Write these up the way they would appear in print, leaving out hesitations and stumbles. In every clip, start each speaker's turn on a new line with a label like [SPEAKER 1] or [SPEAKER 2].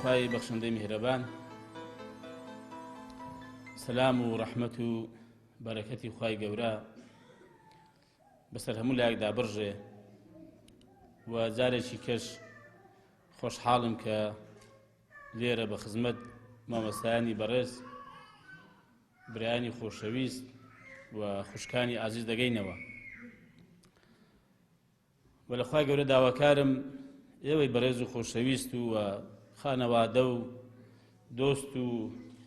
[SPEAKER 1] خوای بەخشندەی میهرەبان، سەلام و ڕەحمەت و بەرەکەتی خوای گەورە بەسەر هەموو لایەکدا بڕژێ. و جارێکی کەش خۆشحاڵم کە لێرە بە خزمەت مامۆستایانی بەڕێز، برایانی خۆشەویست و خوشکانی ئازیز دەگەینەوە. و لە خوای گەورە داواکارم ئێوەی بەڕێز و خۆشەویست و خانەوادە و دۆست و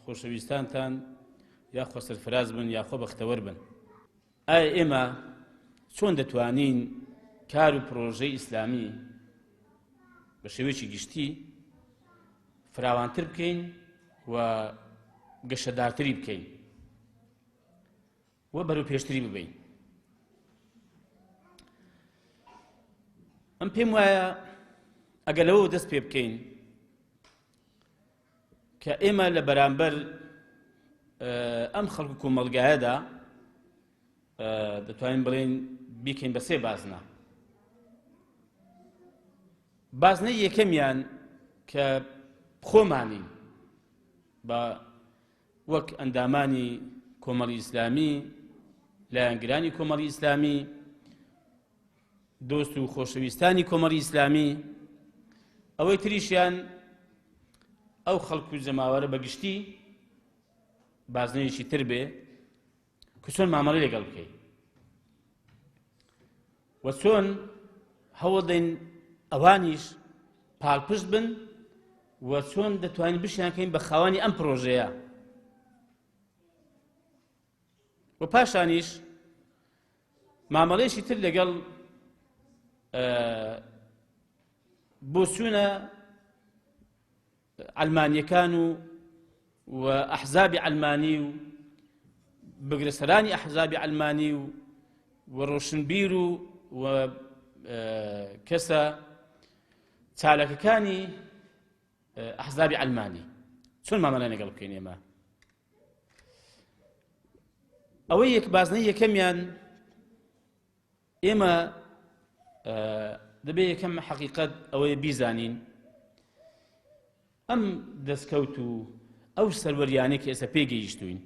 [SPEAKER 1] خۆشەویستانتان یاخۆ سەرفراز بن یاخۆ بەختەوەر بن. ئایا ئێمە چۆن دەتوانین کار و پرۆژەی ئیسلامی بە شێوەیەکی گشتی فراوانتر بکەین و گەشەدارتری بکەین و بەرەو پێشتری ببین؟ ئەم پێم وایە ئەگەر لەوە دەست پێ بکەین کە ئێمە لە بەرامبەر ئەم خەڵک و کۆمەڵگایەدا دەتوانین بڵێن بیکەین بە سێ بازنە. بازنەی یەکەمیان کە خۆمانین بە وەک ئەندامانی کۆمەڵی ئیسلامی، لایەنگرانی کۆمەڵی ئیسلامی، دۆست و خۆشەویستانی کۆمەڵی ئیسلامی، ئەوەی تریشیان ئەو خەڵک و جەماوەرە بەگشتی بازنەیەکی تر بێ کە چۆن مامەڵەی لەگەڵ بکەین و چۆن هەوڵ دەین ئەوانیش پاڵپشت بن و چۆن دەتوانین بشیانکەین بە خاوەنی ئەم پرۆژەیە. و پاشانیش مامەڵەیەکی تر لەگەڵ بۆ چوونە ئەلمانیەکان و ئەحزابی ئەلمانی و بەگرەسەرانی ئەحزابی ئەلمانی و ڕۆشنبیر و کەسە چالەکەکانی ئەحزابی ئەلمانی چۆن مامەڵەی لەگەڵ بکەین؟ ئێمە ئەوەی یەک بازنەی یەکەمیان ئێمە دەبێت یەکەم حەقیقەت ئەوەیە بیزانین ئەم دەستکەوت و ئەو سەروەریانەی کە ئێستا پێگەیشتوین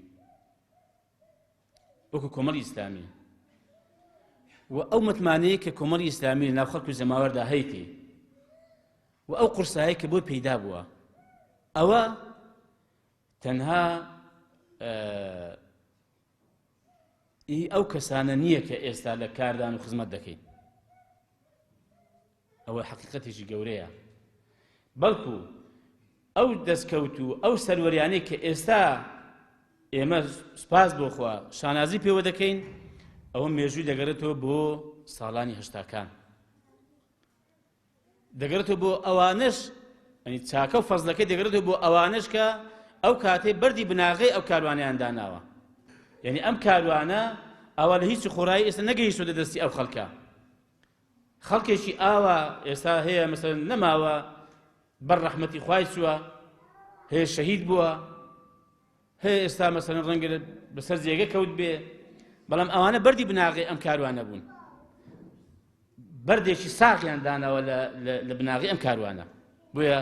[SPEAKER 1] وەکو کۆمەڵی ئیسلامی و ئەو متمانەیە کە کۆمەڵی ئیسلامی لەناو خەڵک و زەماوەردا هەیەی و ئەو قورسایی کە بۆ پەیدا بووە، ئەوە تەنها ئەو کەسانە نییە کە ئێستا لە کاردان و خزمەت دەکەین. ئەوە حەقیقەتێکی گەورەیە، بەڵکو ئەو دەستکەوت و ئەو سەروەریانەی کە ئێستا ئێمە سپاس بۆ خوا شانازی پێوە دەکەین، ئەوە مێژووی دەگەڕێتەوە بۆ ساڵانی هەشتاکان، دەگەڕێتەوە بۆ ئەوانش، ئەنی چاکە و فەزلەکەی دەگەڕێتەوە بۆ ئەوانش کە ئەو کاتێ بەردی بناغەی ئەو کاروانیان داناوە. یعنی ئەم کاروانە ئەوە لە هیچ خۆڕایی ئێستا نەگەیشتوە دەستی ئەو خەڵکە. خەڵکێکی ئاوا ئێستا هەیە مەسەڵەن نەماوە بەر ڕەحمەتی خوای چووە، هەیە شەهید بووە، هەیە ئێستا مەسەڵەن ڕەنگە بەسەر جێگە کەوت بێ، بەڵام ئەوانە بەردی بناغی ئەم کاروانە بوون، بەردێکی ساغیان داناوە لە بناغی ئەم کاروانە، بۆیە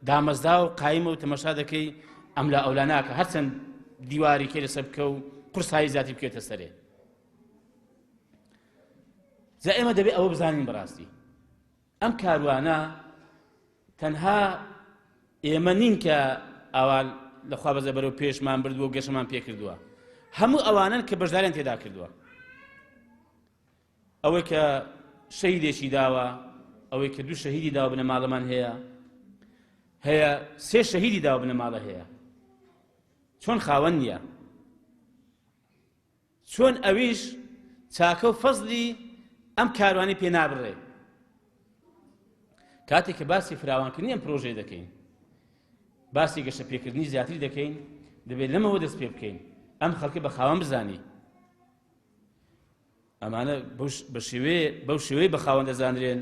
[SPEAKER 1] دامەزدا و قایمە و تەمەشا دەکەی ئەم لە ئەولا ناکە هەرچەند دیواری کێ لەسەر بکە و قورسایی زیاتی بکێتە سەرێ. جا ئێمە دەبێت ئەوە بزانین بەڕاستی ئەم کاروانە تەنها ئێمە نین کە ئاوا لەخوا بەزە بەرەو پێشمان بردووە و گەشەمان پێ کردووە، هەموو ئەوانن کە بەشداریان تێدا کردووە. ئەوەی کە شەهیدێکی داوە، ئەوەی کە دوو شەهیدی داوە بنە ماڵەمان هەیە سێ شەهیدی داوە بنە ماڵە هەیە، چۆن خاوەن نییە؟ چۆن ئەویش چاکە و فەزلی ئەم کاروانی پێ نابڕێ؟ کاتێک کە باسی فراوانکردنی ئەم پرۆژەی دەکەین، باسی گەشە پێکردنی زیاتری دەکەین، دەبێت لەمەوە دەست پێ بکەین ئەم خەڵکە بە خاوەن بزانی. ئەمانە بەو شێوەیە بە خاوەن دەزانرێن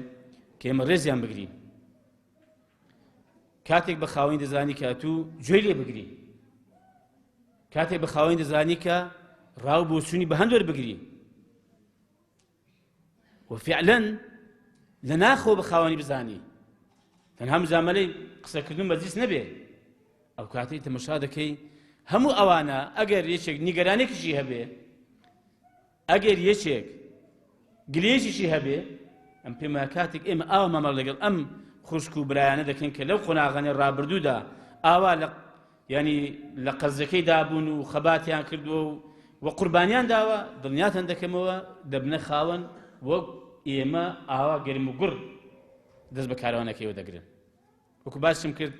[SPEAKER 1] کە ئێمە ڕێزیان بگرین. کاتێک بە خاوەنی دەزانی کە تو گوێی لێ بگری، کاتێک بە خاوەنی دەزانی کە ڕاو بۆ چوونی بە هەندوەر بگری و فعلا لە ناخۆ بە خاوەنی بزانی. تەنها مزامەلەی قسەکردن بەجیس نەبێ، ئەو کاتەی تەماشا دەکەی هەموو ئەوانە ئەگەر یەکێک نیگەرانێکیشی هەبێ ئەگەر یەکێک گلێژیشی هەبێ ئەم پێما کاتێک ئێمە ئاوا مامەڵ لەگەڵ ئەم خوشک و برایانە دەکەین کە لەو قۆناغانەی ڕابردوودا ئاوا ینی لە قەزەکەی دابوون و خەباتیان کردووە و قوربانیان داوە دڵنیاتان دەکەمەوە دەبنە خاوەن وەک ئێمە ئاوا گەرم و گوڕ دەست بە کاروانەکەیەوە دەگرن وەکو باسم کرد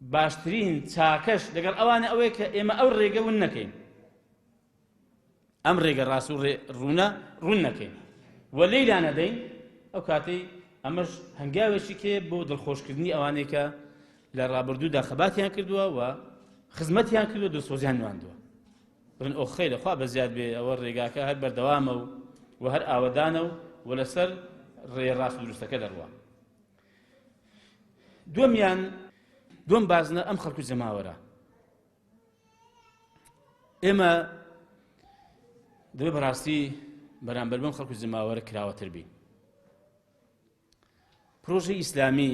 [SPEAKER 1] باشترین چاکەش لەگەڵ ئەوانە ئەوەیە کە ئێمە ئەو ڕێگە ون نەکەین ئەم ڕێگە ڕاست و ڕوونە ڕوون نەکەین وە لێیلا نەدەین ئەو کاتەی ئەمەش هەنگاوێکی کێ بۆ دڵخۆشکردنی ئەوانەی کە لە ڕابردوودا خەباتیان کردووە و خزمەتیان کردووە دڵسۆزیان نواندووە بڵێن ئۆ خەیرە خوا بەزیاد بێ ئەوە ڕێگاکە هەر بەردەوامە و هەر ئاوەدانە و لەسەر ڕێ ڕاست و دروستەکە دەڕوە دوم بازنە ئەم خەڵک و جەماوەرە ئێمە دەبێ بەڕاستی بەرامبەر بەم خەڵک و جەماوەرە کراوەتر بین پرۆژەی ئیسلامی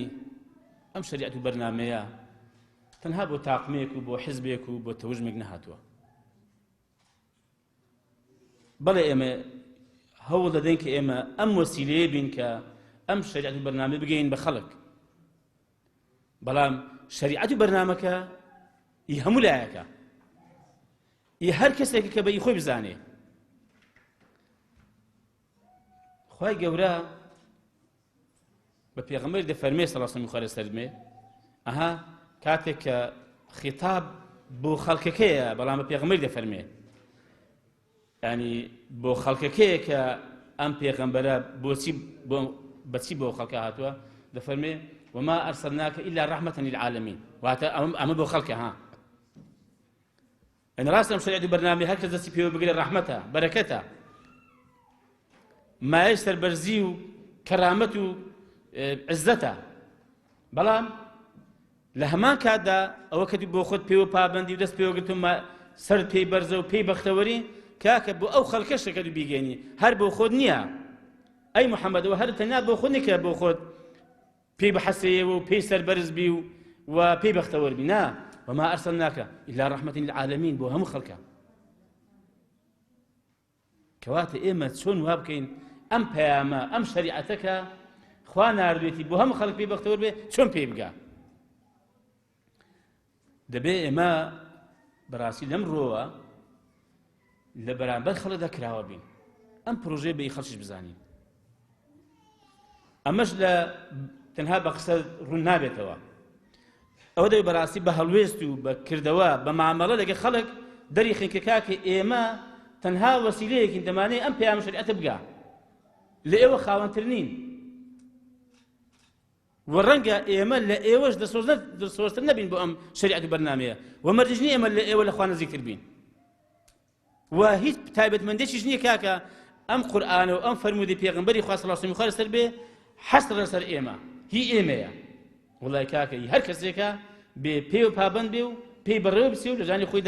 [SPEAKER 1] ئەم شەریعەت و بەرنامەیە تەنها بۆ تاقمێک و بۆ حیزبێک و بۆ تەوژمێک نەهاتووە بەڵێ ئێمە هەوڵ دەدەین کە ئێمە ئەم وەسیلەیە بین کە ئەم شەریعەت و بەرنامە بگەین بە خەڵک بەڵام شەریعەت و بەرنامەکە ئی هەموو لایەکە ئی هەر کەسێکی کە بە ئی خۆی بزانێ خوای گەورە بە پێغەمبەر دەفەرمێ سەڵڵا سەلەم خوارە سەرمێ ئەها کاتێک کە خیتاب بۆ خەڵکەکەیە بەڵام بە پێغەمبەر دەفەرمێ ینی بۆ خەڵکەکەیە کە ئەم پێغەمبەرە بەچی بۆ خەڵکە هاتووە دەفەرمێ وما أرسلناك إلا رحمة للعالمين وهذا أما بو خلقه ها إن راسم شريعة برنامج هكذا سيبيو بقول رحمته بركته ما يستر برزيو كرامته عزته بلام لهمان كادا أو كدي بو خد بيو بابندي ودس بيو قلتم ما سر بي برزو بي بختوري كاك بو أو خلقش كدو بيجيني هر بو خد نيا أي محمد وهر تنيا بو خد نيك بو خد پێی بەحەسەیەوە و پێی سەربەرز بی و پێی بەختەوەر بی نا وما أرسلناك إلا رحمة للعالمين بۆ هەموو خەڵکە کەواتە ئێمە چۆن وا بکەین ئەم پەیامە ئەم شەریعەتەکە خوا ناردوێتی بۆ هەموو خەڵک پێی بەختەوەر بێ چۆن پێی بگا دەبێ ئێمە بەڕاستی لەم ڕۆوە لە بەرامبەر خەڵکدا کراوە بین ئەم پرۆژەیە بە خەڵکیش بزانین ئەمەش لە تەنها بە قسە ڕوون نابێتەوە ئەوە دەبێت بەڕاستی بە هەڵوێست و بە کردەوە بە مامەڵە لەگەڵ خەڵک دەریخین کە کاکە ئێمە تەنها وەسیلەیەکین دەمانەیە ئەم پەیامە شەریعەتە بگا لە ئێوە خاوەنتر نین و ڕەنگە ئێمە لە ئێوەش دڵسۆزتر نەبین بۆ ئەم شەریعەت و بەرنامەیە و مەرجنی ئێمە لە ئێوە لە خوا نزیکتر بین و هیچ تایبەتمەندێکیش نییە کاکە ئەم قورئانە و ئەم فەرموودەی پێغەمبەری خوا صلی الله علیه و سلم سەر بێ حەسر لەسەر ئێمە هی ئێمەیە وڵای کاکە هەر کەسێکە بێ پێی و پابەند بێ و پێی بەڕێوە بچێ و لە ژانی خۆی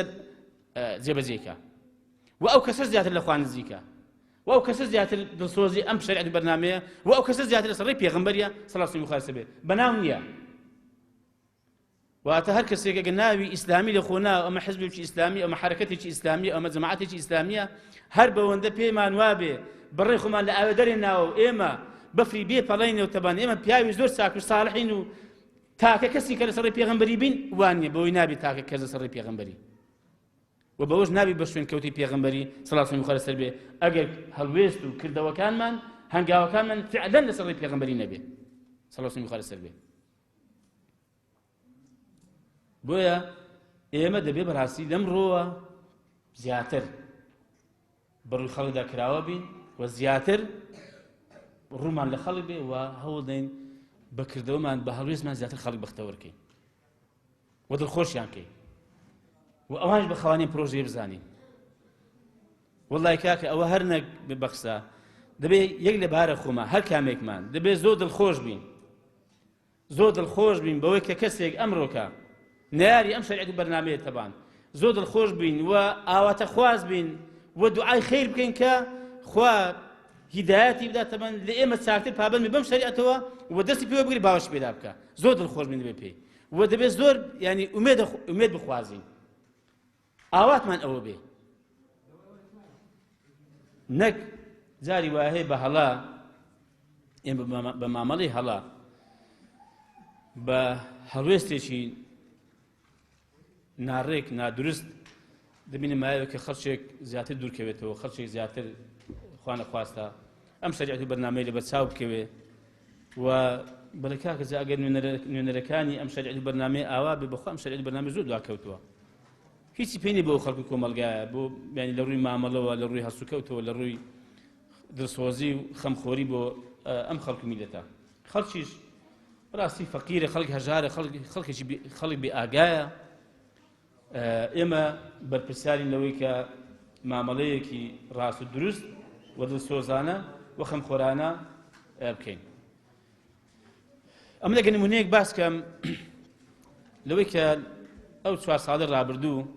[SPEAKER 1] جێبەجێکە و ئەو کەسە زیاتر لە خوا نزیکە و ئەو کەسە زیاتر دڵسۆزی ئەم شەریعەت و بەرنامەیە و ئەو کەسە زیاتر لەسەر ڕێی پێغەمبەریە صلی الله علیه و سلم بێ بەناو نییە واتە هەر کەسێک ئەگەر ناوی ئیسلامی لە خۆ ناوە ئەمە حیزبێکی ئیسلامی ئەمە حەرەکەتێکی ئیسلامی ئەمە جەماعەتێکی ئیسلامیە هەر بەوەندە پێمان وابێ بەڕێی خۆمان لە ئاوێدەرێ ناوە ئێمە بەفری بێ پەڵەینەوە تەبان ئێمە پیاوی زۆر چاک و ساڵحین و تاکە کەسی کە لەسەر ڕێی پێغەمبەری بین وانییە بەوەی نابێت تاکە کەس لەسەر ڕێی پێغەمبەری و بەوەش نابی بە شوێن کەوتی پێغەمبەری صلی الله علیه و سلم سەر بێ ئەگەر هەڵوێست و کردەوەکانمان هەنگاوەکانمان فعلا لەسەر ڕێی پێغەمبەری نەبێ صلی الله علیه و سلم سەر بێ بۆیە ئێمە دەبێ بەڕاستی لەم ڕۆوە زیاتر بەڕووی خەڵکدا کراوە بین و زیاتر ڕوومان لە خەڵک بێ و هەوڵ دەین بەکردەوەمان بە هەڵوێستمان زیاتر خەڵک بەختەوەرکەین و دڵخۆشیان کەین و ئەوانش بە خەوانەی پرۆژەیە بزانین وەڵای کاکە ئەوە هەر نەک ببەخسە دەبێ یەک لە بارە خۆمە هەر کامێکمان دەبێ زۆر دڵخۆش بین بەوەی کە کەسێک ئەمڕۆکە نەیاری ئەم شەریعەت و بەرنامەیە تەبان زۆر دڵخۆش بین و ئاواتە خواز بین و دوعای خەیر بکەین کە خوا هیدایەتی بداتە من لە ئێمە چاکتر پابند بێ بەم شەریعەتەوە و دەستی پێوە بگری باوەشی پێدا بکە زۆر دڵخۆش بین دەبێ پێی و دەبێت زۆر ینی ئومێد بخوازین ئاواتمان ئەوە بێ نەک جاری وایە بە هەڵا ئێمە بە مامەڵەی هەڵا بە هەڵوێستێکی ناڕێک نادروست دەبینە مایەوە کە خەڵکێک زیاتر دوورکەوێتەوە خەڵکێک زیاتر خوا نەخواستە ئەم شەریعەت و بەرنامەی لەبەر چاو بکەوێ و بەڵێ کاکە ئەگەر نوێنەرەکانی ئەم شەریعەت و بەرنامەی ئاوا بێ بەخوا ئەم شەریعەت و بەرنامە زۆر دواکەوتووە هیچی پێی نییە بۆ خەڵک و کۆمەلگایە بۆ ینی لە ڕووی مامەڵەوە لە ڕووی هەسوکەوتەوە لە ڕووی دڵسۆزی و خەمخۆری بۆ ئەم خەڵک میلەتە خەڵکیش ڕاستی فەقیرە خەڵک هەژارە خەڵک بێ ئاگایە ئێمە بەرپرسیارین لەوەی کە مامەڵەیەکی ڕاست و دروست و دڵسۆزانە و خەمخۆرانە بکەین ئەم لەگە نمونەیەک باس کەم لەوەی کە ئەو 4 ساڵی ڕابردوو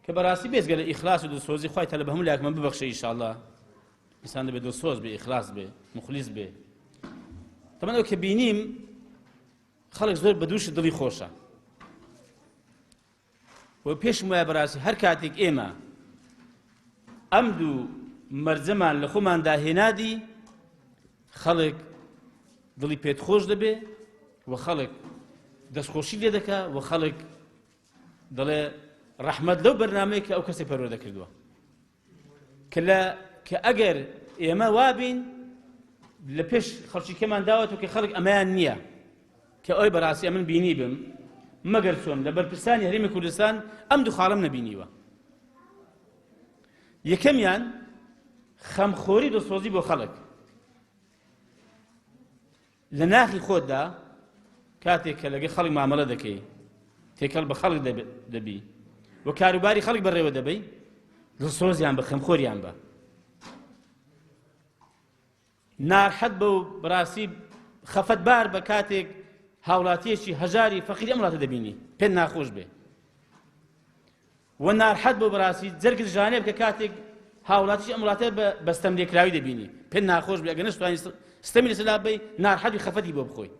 [SPEAKER 1] کە بەڕاستی بێزگە لە ئیخلاس و دڵسۆزی خوای تەعالی بە هەموو لایەکمان ببەخشێ ئینشاءالله ئینسان دەبێت دڵسۆز بێ ئیخلاس بێ مخلیص بێ تەمەن ئەو کە بینیم خەڵک زۆر بە دووشی دڵی خۆشە و پێشم وایە بەڕاستی هەر کاتێک ئێمە ئەم دوو مەرجەمان لە خۆمان داهێنادی خەڵک دڵی پێت خۆش دەبێ و خەڵک دەستخۆشی لێ دەکا و خەڵک دەڵێ ڕەحمەت لەو بەرنامەیە کە ئەو کەسێ پەروەردە کردووە کە ئەگەر ئێمە وابین لە پێش خەڵکیکەمان داوەتەوە کە خەڵک ئەمەیان نییە کە ئەوی بەڕاستی ئەمن بینی بم مەگەر چۆن لە بەرپرسانی هەرێمی کوردستان ئەم دوو خاڵەم نەبینیوە یەکەمیان خەمخۆری دڵسۆزی بۆ خەڵک لە ناخی خۆتدا کاتێک کە لەگەڵ خەڵک مامەڵە دەکەی تێکەڵ بە خەڵک دەبی و کاروباری خەڵک بەڕێوە دەبەی دڵسۆزیان بە خەمخۆریان بە ناڕحەت بە و بەڕاستی خەفەتبار بە کاتێک هاوڵاتیەکی هەژاری فەقیری ئەم وڵاتە دەبینی پێت ناخۆش بێ و ناڕحەت بە بەڕاستی جەرگت ژانێ بکە کاتێک هاوڵاتیی ئەم وڵاتە بە ستەملێکراوی دەبینی پێت ناخۆش بێ ئەگەر نەتوانی ستەمی لەسەرلا بەی ناڕحەت و خەفەتی بۆ بخۆی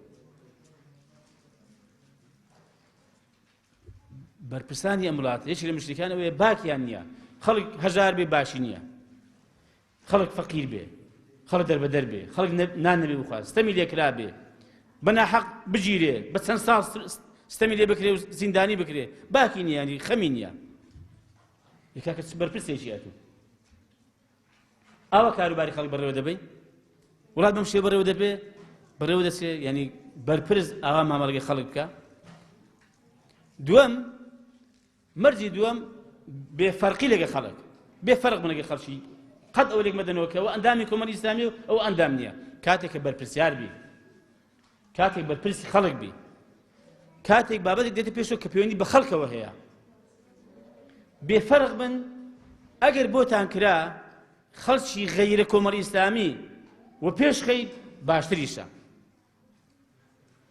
[SPEAKER 1] بەرپرسانی ئەم وڵاتە یەکێک لە مشتەکان ئەوەیە باکیان نییە خەڵک هەژار بێ باشی نییە خەڵک فەقیر بێ خەڵک دەربەدەر بێ خەڵک نان نەبێ بخوات ستەمی لێکرا بێ بەناحەق بگیرێ بە چەند ساڵ ستەمی لێ بکرێ و زیندانی بکرێ باکی نییە ینی خەمی نییە یەکاکە بەرپرسێکی هاتوو ئاوا کاروباری خەڵک بەڕێوە دەبەی وڵات بەم شێوە بەڕێوە دەبێ بەڕێوە دەچێ ینی بەرپرس ئاوا مامەڵەگەی خەڵک بکە دووەم مەرجی دووەم بێفەرقی لەگە خەڵک بێفەرق بن لەگە خەڵکی قەت ئەو لێک مەدەنەوە کە ئەوە ئەندامی کۆمەڵی ئیسلامی و ئەو ئەندام نییە کاتێک کە بەرپرسیار بی کاتێک بەرپرسی خەڵک بی کاتێک بابەتێک دێتە پێشەوە کە پەیوەندی بە خەڵکەوە هەیە بێفەرق بن ئەگەر بۆتان کرا خەڵکی غەیرە کۆمەڵی ئیسلامی و پێش خەی باشتریشە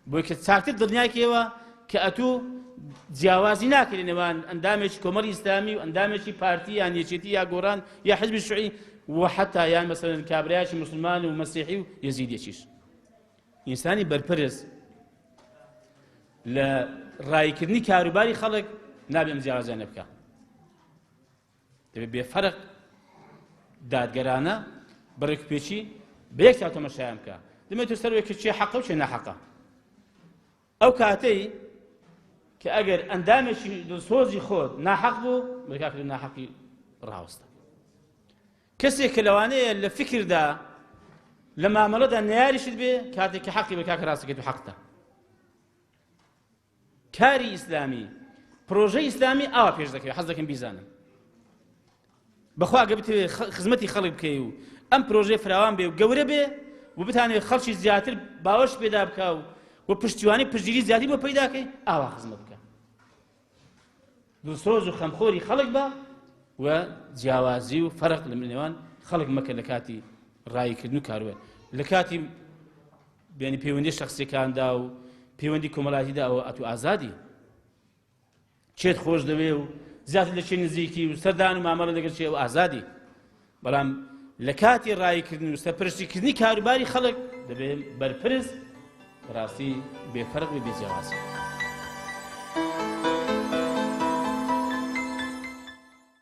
[SPEAKER 1] بۆی کە چاکتر دڵنیاکەوە کە ئەتوو جیاوازی ناکرێت نێوان ئەندامێکی کۆمەڵی ئیسلامی و ئەندامێکی پارتی یان یەکێتی یا گۆڕان یا حزبی شوعی و حتا یان مەسەلەن کابرایەکی موسڵمان و مەسیحی و یەزیدیەکیش ئینسانی بەرپرس لە ڕایکردنی کاروباری خەڵک نابێت ئەم جیاوازیانە بکە دەبێت بێفەرق دادگەرانە بەڕێکوپێکی بە یەک چاو تەماشایان بکە دەمێت سەرەوەی کە چێ حەقە و چێ ناحەقە ئەو کاتەی کە ئەگەر ئەندامێکی دڵسۆزی خۆت ناحەق بوو بەکاکرد ناحەقی ڕاوستە کەسێک کە لەوانەیە لە فکردا لە مامەڵەدا نەیاریشت بێ کاتێک کە حەقی بەکاکە ڕاستەکەیت و حەقتە کاری ئیسلامی پرۆژەی ئیسلامی ئاوا پێش دەکەوێت حەز دەکەم بیزانم بەخوا ئەگە بتەوێت خزمەتی خەڵک بکەی و ئەم پرۆژەی فراوان بێ و گەورە بێ و بتانێت خەڵکی زیاتر باوەش پێدا بکە و پشتیوانی پشتگیری زیادی بۆ پەیداکەی ئاوا خزمەت بکە دڵسۆز و خەمخۆری خەڵک بە و جیاوازی و فەرق لە نێوان خەڵک مەکە لە کاتی ڕایکردن و کاروبار لە کاتی بینی پەیوەندی شەخسیەکاندا و پەیوەندی کۆمەڵایەتیدا ئەوە ئەتوو ئازادی چێت خۆش دەوێ و زیاتر لە چێ نزیکی و سەردان و مامەڵە لەگەڵ چێ و ئازادی بەڵام لە کاتی ڕایکردن و سەرپەرشتیکردنی کاروباری خەڵک دەبێت بەرپرس ڕاستی بێفەرق بێ جیاواز